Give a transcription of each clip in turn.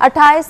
28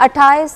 28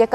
1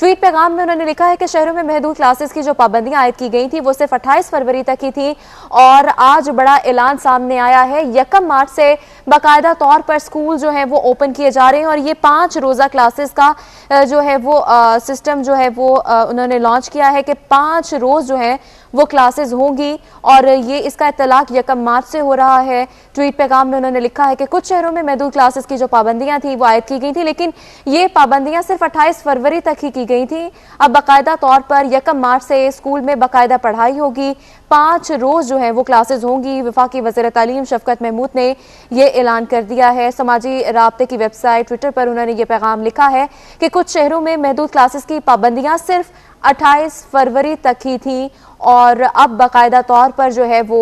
tweet پیغام میں انہوں نے لکھا ہے کہ شہروں میں محدود کلاسز کی جو پابندیاں عائد کی گئی تھی وہ صرف 28 فروری تک ہی تھی، اور آج بڑا اعلان سامنے آیا ہے۔ 1 مارچ سے باقاعدہ طور پر اسکول جو ہیں وہ اوپن کیے جا رہے ہیں، اور یہ 5 روزہ کلاسز کا جو ہے وہ سسٹم جو ہے وہ انہوں نے لانچ کیا ہے کہ 5 روز جو ہیں وہ کلاسز ہوں گی، اور یہ اس کا اطلاق 1 مارچ سے ہو رہا ہے۔ ٹویٹ پیغام میں انہوں نے لکھا ہے کہ کچھ شہروں میں محدود کلاسز کی جو پابندیاں تھیں وہ عائد کی گئی تھیں، لیکن یہ پابندیاں صرف 28 فروری تک ہی کی گئی تھیں۔ اب باقاعدہ طور پر 1 مارچ سے اسکول میں باقاعدہ پڑھائی ہوگی، 5 روز جو ہیں وہ کلاسز ہوں گی۔ وفاقی وزیر تعلیم شفقت محمود نے یہ اعلان کر دیا ہے۔ سماجی رابطے کی ویب سائٹ ٹویٹر پر انہوں نے یہ پیغام لکھا ہے کہ کچھ شہروں میں محدود کلاسز کی پابندیاں صرف 28 فروری تک ہی تھیں، اور اب باقاعدہ طور پر جو ہے وہ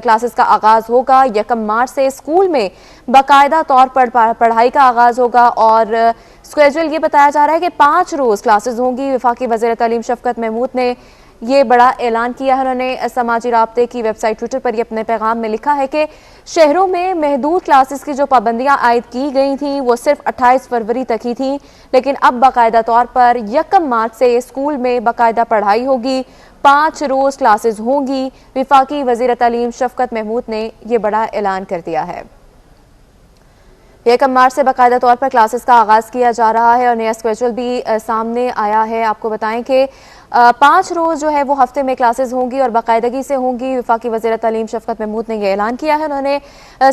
کلاسز کا آغاز ہوگا۔ 1 مارچ سے اسکول میں باقاعدہ طور پر پڑھائی کا آغاز ہوگا، اور اسکیجول یہ بتایا جا رہا ہے کہ 5 روز کلاسز ہوں گی۔ وفاقی وزیر تعلیم شفقت محمود نے یہ بڑا اعلان کیا ہے۔ انہوں نے سماجی رابطے کی ویب سائٹ ٹویٹر پر یہ اپنے پیغام میں لکھا ہے کہ شہروں میں محدود کلاسز کی جو پابندیاں عائد کی گئی تھیں وہ صرف 28 فروری تک ہی تھیں، لیکن اب باقاعدہ طور پر 1 مارچ سے اسکول میں باقاعدہ پڑھائی ہوگی، 5 روز کلاسز ہوں گی۔ وفاقی وزیر تعلیم شفقت محمود نے یہ بڑا اعلان کر دیا ہے۔ 1 مارچ سے باقاعدہ طور پر کلاسز کا آغاز کیا جا رہا ہے، اور نیا اسکیجول بھی سامنے آیا ہے۔ آپ کو بتائیں کہ 5 روز جو ہے وہ ہفتے میں کلاسز ہوں گی اور باقاعدگی سے ہوں گی۔ وفاقی وزیر تعلیم شفقت محمود نے یہ اعلان کیا ہے۔ انہوں نے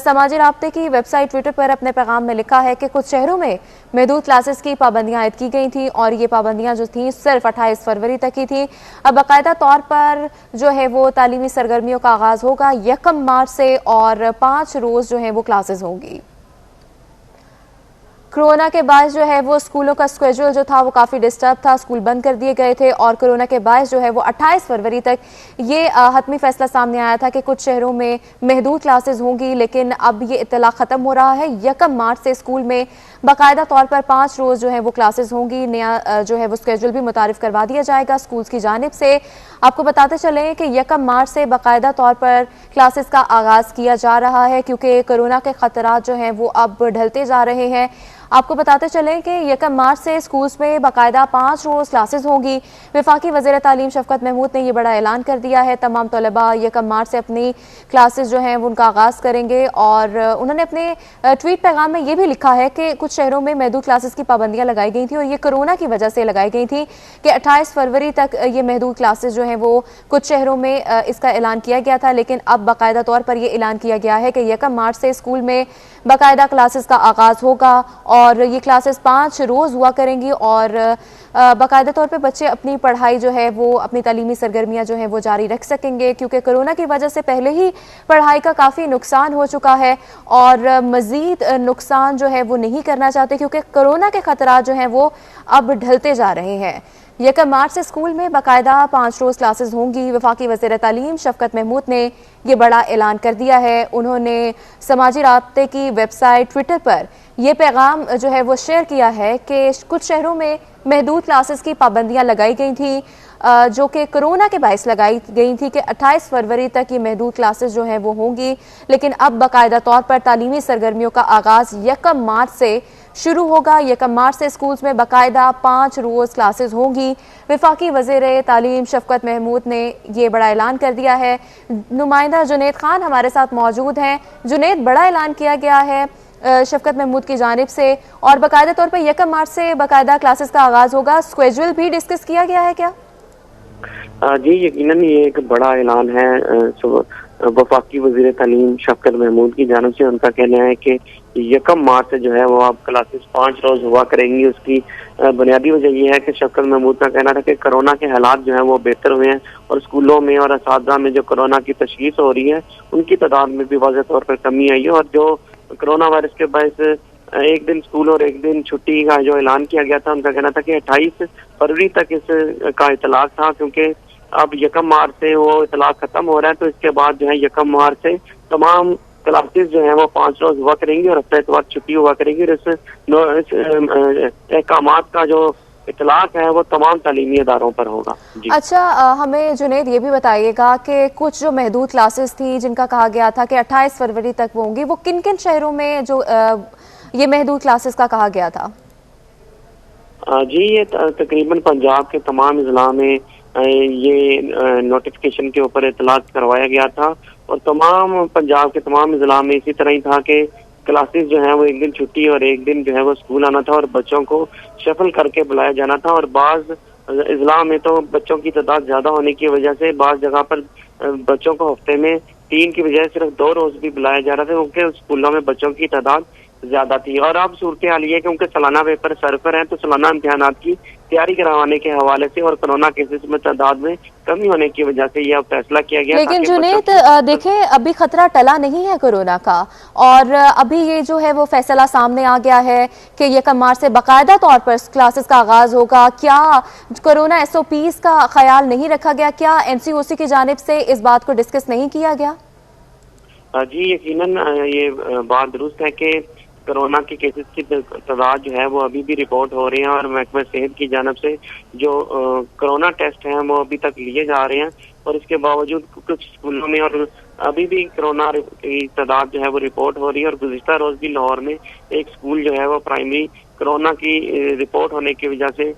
سماجی رابطے کی ویب سائٹ ٹویٹر پر اپنے پیغام میں لکھا ہے کہ کچھ شہروں میں محدود کلاسز کی پابندیاں عائد کی گئی تھیں، اور یہ پابندیاں جو تھیں صرف 28 فروری تک ہی تھیں۔ اب باقاعدہ طور پر جو ہے وہ تعلیمی سرگرمیوں کا آغاز ہوگا 1 مارچ سے، اور 5 روز جو ہیں وہ کلاسز ہوں گی۔ کرونا کے باعث جو ہے وہ اسکولوں کا اسکیجول جو تھا وہ کافی ڈسٹرب تھا، اسکول بند کر دیے گئے تھے، اور کرونا کے باعث جو ہے وہ 28 فروری تک یہ حتمی فیصلہ سامنے آیا تھا کہ کچھ شہروں میں محدود کلاسز ہوں گی، لیکن اب یہ اطلاع ختم ہو رہا ہے۔ 1 مارچ سے اسکول میں باقاعدہ طور پر 5 روز جو ہے وہ کلاسز ہوں گی۔ نیا جو ہے وہ اسکیجول بھی متعارف کروا دیا جائے گا اسکولز کی جانب سے۔ آپ کو بتاتے چلیں کہ 1 مارچ سے باقاعدہ طور پر کلاسز کا آغاز کیا جا رہا ہے، کیونکہ کرونا کے خطرات جو ہیں وہ اب ڈھلتے جا رہے ہیں۔ آپ کو بتاتے چلیں کہ 1 مارچ سے اسکولز میں باقاعدہ 5 روز کلاسز ہوں گی۔ وفاقی وزیر تعلیم شفقت محمود نے یہ بڑا اعلان کر دیا ہے۔ تمام طلباء 1 مارچ سے اپنی کلاسز جو ہیں وہ ان کا آغاز کریں گے، اور انہوں نے اپنے ٹویٹ پیغام میں یہ بھی لکھا ہے کہ کچھ شہروں میں محدود کلاسز کی پابندیاں لگائی گئی تھیں، اور یہ کرونا کی وجہ سے لگائی گئی تھیں کہ 28 فروری تک یہ محدود کلاسز جو ہیں وہ کچھ شہروں میں اس کا اعلان کیا گیا تھا، لیکن اب باقاعدہ طور پر یہ اعلان کیا گیا ہے کہ 1 مارچ سے اسکول میں باقاعدہ کلاسز کا آغاز ہوگا، اور یہ کلاسز 5 روز ہوا کریں گی، اور باقاعدہ طور پہ بچے اپنی پڑھائی جو ہے وہ اپنی تعلیمی سرگرمیاں جو ہیں وہ جاری رکھ سکیں گے، کیونکہ کرونا کی وجہ سے پہلے ہی پڑھائی کا کافی نقصان ہو چکا ہے، اور مزید نقصان جو ہے وہ نہیں کرنا چاہتے، کیونکہ کرونا کے خطرات جو ہیں وہ اب ڈھلتے جا رہے ہیں۔ 1 مارچ سے اسکول میں باقاعدہ 5 روز کلاسز ہوں گی۔ وفاقی وزیر تعلیم شفقت محمود نے یہ بڑا اعلان کر دیا ہے۔ انہوں نے سماجی رابطے کی ویب سائٹ ٹویٹر پر یہ پیغام جو ہے وہ شیئر کیا ہے کہ کچھ شہروں میں محدود کلاسز کی پابندیاں لگائی گئی تھیں، جو کہ کرونا کے باعث لگائی گئی تھی کہ 28 فروری تک یہ محدود کلاسز جو ہیں وہ ہوں گی، لیکن اب باقاعدہ طور پر تعلیمی سرگرمیوں کا آغاز 1 مارچ سے شروع ہوگا۔ 1 مارچ سے اسکولز میں باقاعدہ 5 روز کلاسز ہوں گی۔ وفاقی وزیر تعلیم شفقت محمود نے یہ بڑا اعلان کر دیا ہے۔ نمائندہ جنید خان ہمارے ساتھ موجود ہیں۔ جنید، بڑا اعلان کیا گیا ہے شفقت محمود کی جانب سے، اور باقاعدہ طور پر 1 مارچ سے باقاعدہ کلاسز کا آغاز ہوگا۔ اسکیجول بھی ڈسکس کیا گیا ہے کیا؟ جی یقیناً یہ ایک بڑا اعلان ہے وفاقی وزیر تعلیم شفقت محمود کی جانب سے۔ ان کا کہنا ہے کہ 1 مارچ سے جو ہے وہ اب کلاسز 5 روز ہوا کریں گی۔ اس کی بنیادی وجہ یہ ہے کہ شفقت محمود کا کہنا تھا کہ کرونا کے حالات جو ہیں وہ بہتر ہوئے ہیں، اور اسکولوں میں اور اساتذہ میں جو کرونا کی تشخیص ہو رہی ہے ان کی تعداد میں بھی واضح طور پر کمی آئی ہے، اور جو کرونا وائرس کے باعث ایک دن اسکول اور ایک دن چھٹی کا جو اعلان کیا گیا تھا، ان کا کہنا تھا کہ 28 فروری تک اس کا اطلاق تھا، کیونکہ اب 1 مارچ سے وہ اطلاق ختم ہو رہا ہے، تو اس کے بعد جو ہے 1 مارچ سے تمام کلاسز جو ہیں وہ 5 روز ہوا کریں گی، اور ہفتہ اتوار چھٹی ہوا کریں گی، اور اس احکامات کا جو اطلاق ہے وہ تمام تعلیمی اداروں پر ہوگا۔ اچھا، ہمیں جنید یہ بھی بتائیے گا کہ کچھ جو محدود کلاسز تھیں جن کا کہا گیا تھا کہ 28 فروری تک وہ ہوں گی، وہ کن کن شہروں میں جو یہ محدود کلاسز کا کہا گیا تھا؟ جی یہ تقریباً پنجاب کے تمام اضلاع میں یہ نوٹیفیکیشن کے اوپر اطلاعات کروایا گیا تھا، اور تمام پنجاب کے تمام اضلاع میں اسی طرح ہی تھا کہ کلاسز جو ہیں وہ ایک دن چھٹی اور ایک دن جو ہے وہ اسکول آنا تھا، اور بچوں کو شفل کر کے بلایا جانا تھا. اور بعض اضلاع میں تو بچوں کی تعداد زیادہ ہونے کی وجہ سے بعض جگہ پر بچوں کو ہفتے میں 3 کی بجائے صرف 2 روز بھی بلایا جا رہا تھا، کیونکہ اسکولوں میں بچوں کی تعداد زیادہ تھی. اور اب صورتحال یہ ہے کیونکہ سالانہ پیپر سر پر ہیں، تو سالانہ امتحانات کی تیاری کروانے کے حوالے سے اور کورونا کیسز میں تعداد میں کمی ہونے کی وجہ سے یہ فیصلہ کیا گیا. لیکن جنید دیکھیں ابھی خطرہ ٹلا نہیں ہے کورونا کا، اور ابھی یہ جو ہے وہ فیصلہ سامنے آ گیا ہے کہ 1 مارچ سے باقاعدہ طور پر کلاسز کا آغاز ہوگا. کیا کورونا SOPs کا خیال نہیں رکھا گیا؟ کیا NCOC کی جانب سے اس بات کو ڈسکس نہیں کیا گیا؟ جی یقیناً یہ بات درست ہے کہ کورونا کے کیسز کی تعداد جو ہے وہ ابھی بھی رپورٹ ہو رہی ہیں، اور محکمہ صحت کی جانب سے جو کورونا ٹیسٹ ہیں وہ ابھی تک لیے جا رہے ہیں. اور اس کے باوجود کچھ اسکولوں میں اور ابھی بھی کورونا کی تعداد جو ہے وہ رپورٹ ہو رہی ہے. اور گزشتہ روز بھی لاہور میں ایک اسکول جو ہے وہ پرائمری کورونا کی رپورٹ ہونے کی وجہ سے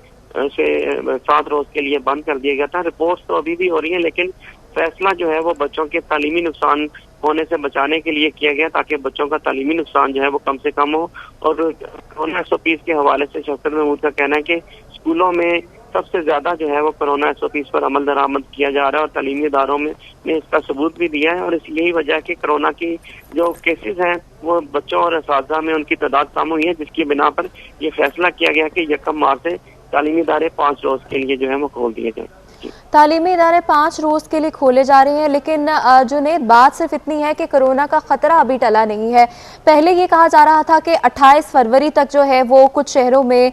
7 روز کے لیے بند کر دیا گیا تھا. رپورٹس تو ابھی بھی ہو رہی ہیں، لیکن فیصلہ جو ہے وہ بچوں کے تعلیمی نقصان ہونے سے بچانے کے لیے کیا گیا، تاکہ بچوں کا تعلیمی نقصان جو ہے وہ کم سے کم ہو. اور کورونا SOPs کے حوالے سے شوکت محمود کا کہنا ہے کہ اسکولوں میں سب سے زیادہ جو ہے وہ کورونا SOPs پر عمل درآمد کیا جا رہا ہے، اور تعلیمی اداروں میں نے اس کا ثبوت بھی دیا ہے. اور اس یہی وجہ ہے کہ کورونا کی جو کیسز ہیں وہ بچوں اور اساتذہ میں ان کی تعداد کم ہوئی ہے، جس کی بنا پر یہ فیصلہ کیا گیا کہ 1 مارچ سے تعلیمی ادارے 5 روز کے لیے جو ہے وہ کھول دیے جائیں. تعلیمی ادارے 5 روز کے لیے کھولے جا رہے ہیں، لیکن جنید بات صرف اتنی ہے کہ کورونا کا خطرہ ابھی ٹلا نہیں ہے. پہلے یہ کہا جا رہا تھا کہ 28 فروری تک جو ہے وہ کچھ شہروں میں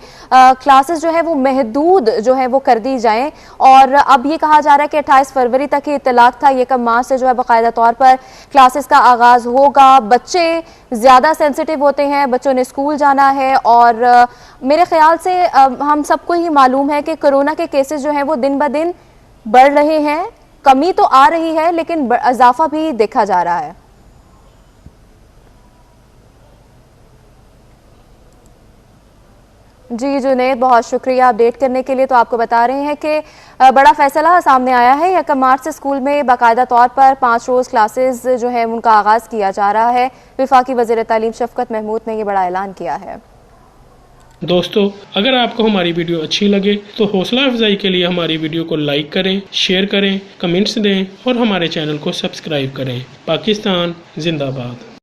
کلاسز جو ہے وہ محدود جو ہے وہ کر دی جائیں، اور اب یہ کہا جا رہا ہے کہ 28 فروری تک یہ اطلاق تھا. 1 مارچ سے جو ہے باقاعدہ طور پر کلاسز کا آغاز ہوگا. بچے زیادہ سینسٹیو ہوتے ہیں، بچوں نے اسکول جانا ہے، اور میرے خیال سے ہم سب کو ہی معلوم ہے کہ کورونا کے کیسز جو ہیں وہ دن بدن بڑھ رہے ہیں. کمی تو آ رہی ہے لیکن اضافہ بھی دیکھا جا رہا ہے. جی جنید بہت شکریہ اپڈیٹ کرنے کے لیے. تو آپ کو بتا رہے ہیں کہ بڑا فیصلہ سامنے آیا ہے. 1 مارچ سے اسکول میں باقاعدہ طور پر 5 روز کلاسز جو ہے ان کا آغاز کیا جا رہا ہے. وفاقی وزیر تعلیم شفقت محمود نے یہ بڑا اعلان کیا ہے. دوستو اگر آپ کو ہماری ویڈیو اچھی لگے تو حوصلہ افزائی کے لیے ہماری ویڈیو کو لائک کریں، شیئر کریں، کمنٹس دیں اور ہمارے چینل کو سبسکرائب کریں. پاکستان زندہ باد.